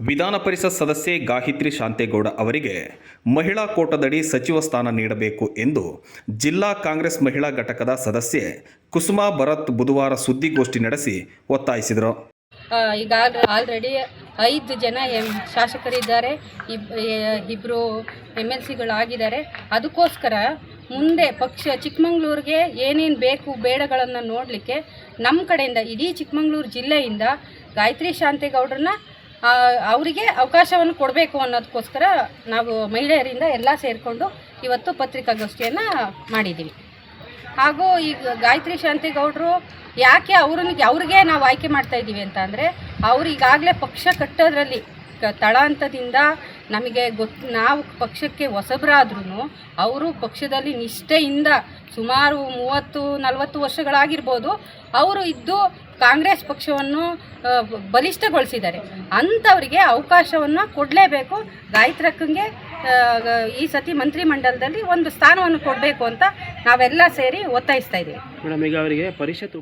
ವಿಧಾನ ಪರಿಷತ್ ಸದಸ್ಯೆ ಗಾಯತ್ರಿ ಶಾಂತೇಗೌಡ ಅವರಿಗೆ ಮಹಿಳಾ ಕೋಟಾದಡಿ ಸಚಿವ ಸ್ಥಾನ ನೀಡಬೇಕು ಎಂದು ಜಿಲ್ಲಾ ಕಾಂಗ್ರೆಸ್ ಮಹಿಳಾ ಘಟಕದ ಸದಸ್ಯೆ ಕುಸುಮಾ ಭರತ್ ಬುಧವಾರ ಸುದ್ದಿಗೋಷ್ಠಿ ನಡೆಸಿ ಒತ್ತಾಯಿಸಿದರು. ಈಗ ಆಲ್ರೆಡಿ 5 ಜನ ಶಾಸಕರಿದ್ದಾರೆ, ಇಬ್ಬರು MLCಗಳಾಗಿದ್ದಾರೆ. ಅದಕ್ಕೋಸ್ಕರ ಮುಂದೆ ಪಕ್ಷ ಚಿಕ್ಕಮಗಳೂರಿಗೆ ಏನೇನು ಬೇಕು ಬೇಡಗಳನ್ನು ನೋಡಲಿಕ್ಕೆ ನಮ್ಮ ಕಡೆಯಿಂದ ಇಡೀ ಚಿಕ್ಕಮಗಳೂರು ಜಿಲ್ಲೆಯಿಂದ ಗಾಯತ್ರಿ ಶಾಂತೇಗೌಡರನ್ನ ಅವರಿಗೆ ಅವಕಾಶವನ್ನು ಕೊಡಬೇಕು ಅನ್ನೋದಕ್ಕೋಸ್ಕರ ನಾವು ಮಹಿಳೆಯರಿಂದ ಎಲ್ಲ ಸೇರಿಕೊಂಡು ಇವತ್ತು ಪತ್ರಿಕಾಗೋಷ್ಠಿಯನ್ನು ಮಾಡಿದ್ದೀವಿ. ಹಾಗೂ ಈಗ ಗಾಯತ್ರಿ ಶಾಂತೇಗೌಡರು ಯಾಕೆ ಅವ್ರಿಗೆ ನಾವು ಆಯ್ಕೆ ಮಾಡ್ತಾಯಿದ್ದೀವಿ ಅಂತ ಅಂದರೆ, ಅವರು ಈಗಾಗಲೇ ಪಕ್ಷ ಕಟ್ಟೋದ್ರಲ್ಲಿ ತಳಹಂತದಿಂದ ನಮಗೆ ನಾವು ಪಕ್ಷಕ್ಕೆ ಹೊಸಬರಾದ್ರೂ ಅವರು ಪಕ್ಷದಲ್ಲಿ ನಿಷ್ಠೆಯಿಂದ ಸುಮಾರು 30-40 ವರ್ಷಗಳಾಗಿರ್ಬೋದು ಅವರು ಇದ್ದು ಕಾಂಗ್ರೆಸ್ ಪಕ್ಷವನ್ನು ಬಲಿಷ್ಠಗೊಳಿಸಿದ್ದಾರೆ. ಅಂಥವರಿಗೆ ಅವಕಾಶವನ್ನು ಕೊಡಲೇಬೇಕು. ಗಾಯತ್ರಕ್ಕಂಗೆ ಈ ಸತಿ ಮಂತ್ರಿಮಂಡಲದಲ್ಲಿ ಒಂದು ಸ್ಥಾನವನ್ನು ಕೊಡಬೇಕು ಅಂತ ನಾವೆಲ್ಲ ಸೇರಿ ಒತ್ತಾಯಿಸ್ತಾ ಇದ್ದೀವಿ. ಮೇಡಮ್, ಈಗ ಅವರಿಗೆ ಪರಿಷತ್